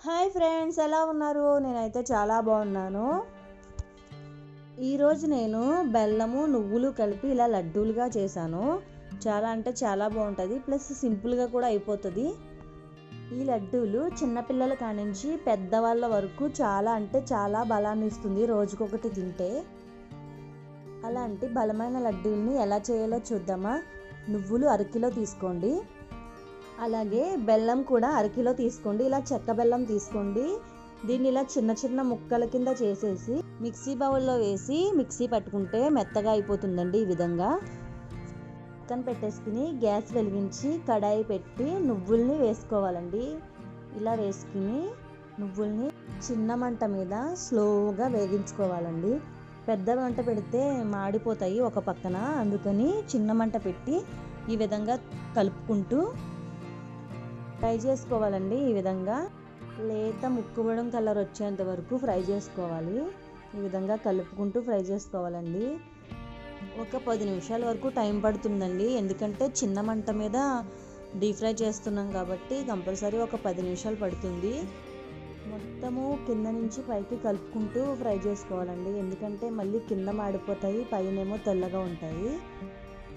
Hi friends, ఎలా ఉన్నారు? నేనైతే చాలా బాగున్నాను. ఈరోజు నేను బెల్లము నువ్వులు కలిపి ఇలా లడ్డూలుగా చేశాను. చాలా అంటే చాలా బాగుంటుంది, ప్లస్ సింపుల్గా కూడా అయిపోతుంది. ఈ లడ్డూలు చిన్నపిల్లల కానించి పెద్దవాళ్ళ వరకు చాలా అంటే చాలా బలాన్ని ఇస్తుంది రోజుకొకటి తింటే. అలాంటి బలమైన లడ్డూల్ని ఎలా చేయాలో చూద్దామా. నువ్వులు అరకిలో తీసుకోండి, అలాగే బెల్లం కూడా అరకిలో తీసుకోండి. ఇలా చెక్క బెల్లం తీసుకోండి. దీన్ని ఇలా చిన్న చిన్న ముక్కల కింద చేసేసి మిక్సీ బౌల్లో వేసి మిక్సీ పట్టుకుంటే మెత్తగా అయిపోతుందండి. ఈ విధంగా పక్కన పెట్టేసుకుని గ్యాస్ వెలిగించి కడాయి పెట్టి నువ్వుల్ని వేసుకోవాలండి. ఇలా వేసుకుని నువ్వుల్ని చిన్న మంట మీద స్లోగా వేగించుకోవాలండి. పెద్ద మంట పెడితే మాడిపోతాయి ఒక పక్కన, అందుకని చిన్న మంట పెట్టి ఈ విధంగా కలుపుకుంటూ ఫ్రై చేసుకోవాలండి. ఈ విధంగా లేత ముక్కుబడం కలర్ వచ్చేంత వరకు ఫ్రై చేసుకోవాలి. ఈ విధంగా కలుపుకుంటూ ఫ్రై చేసుకోవాలండి. ఒక 10 నిమిషాల వరకు టైం పడుతుందండి, ఎందుకంటే చిన్న మంట మీద డీప్ ఫ్రై చేస్తున్నాం కాబట్టి కంపల్సరీ ఒక 10 నిమిషాలు పడుతుంది. మొత్తము కింద నుంచి పైకి కలుపుకుంటూ ఫ్రై చేసుకోవాలండి, ఎందుకంటే మళ్ళీ కింద మాడిపోతాయి, పైనేమో తెల్లగా ఉంటాయి.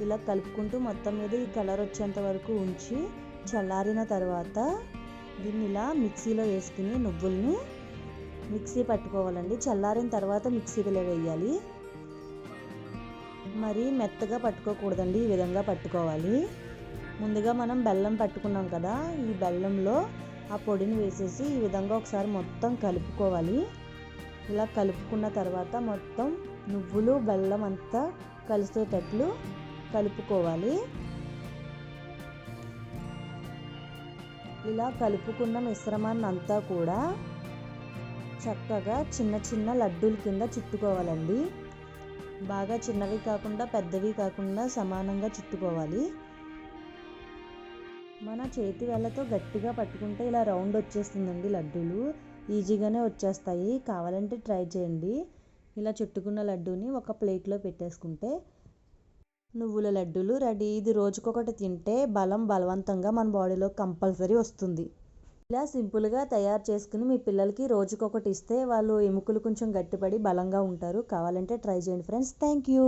ఇలా కలుపుకుంటూ మొత్తం మీద ఈ కలర్ వచ్చేంత వరకు ఉంచి చల్లారిన తర్వాత దీన్ని ఇలా మిక్సీలో వేసుకుని నువ్వుల్ని మిక్సీ పట్టుకోవాలండి. చల్లారిన తర్వాత మిక్సీలో వేయాలి, మరీ మెత్తగా పట్టుకోకూడదండి. ఈ విధంగా పట్టుకోవాలి. ముందుగా మనం బెల్లం పట్టుకున్నాం కదా, ఈ బెల్లంలో ఆ పొడిని వేసేసి ఈ విధంగా ఒకసారి మొత్తం కలుపుకోవాలి. ఇలా కలుపుకున్న తర్వాత మొత్తం నువ్వులు బెల్లం అంతా కలిసేటట్లు కలుపుకోవాలి. ఇలా కలుపుకున్న మిశ్రమాన్ని అంతా కూడా చక్కగా చిన్న చిన్న లడ్డూల కింద చుట్టుకోవాలండి. బాగా చిన్నవి కాకుండా పెద్దవి కాకుండా సమానంగా చుట్టుకోవాలి. మన చేతి వేళ్ళతో గట్టిగా పట్టుకుంటే ఇలా రౌండ్ వచ్చేస్తుందండి. లడ్డూలు ఈజీగానే వచ్చేస్తాయి, కావాలంటే ట్రై చేయండి. ఇలా చుట్టుకున్న లడ్డూని ఒక ప్లేట్లో పెట్టేసుకుంటే నువ్వుల లడ్డూలు రెడీ. ఇది రోజుకొకటి తింటే బలవంతంగా మన బాడీలో కంపల్సరీ వస్తుంది. ఇలా సింపుల్గా తయారు చేసుకుని మీ పిల్లలకి రోజుకొకటి ఇస్తే వాళ్ళు ఎముకలు కొంచెం గట్టిపడి బలంగా ఉంటారు. కావాలంటే ట్రై చేయండి ఫ్రెండ్స్. Thank you.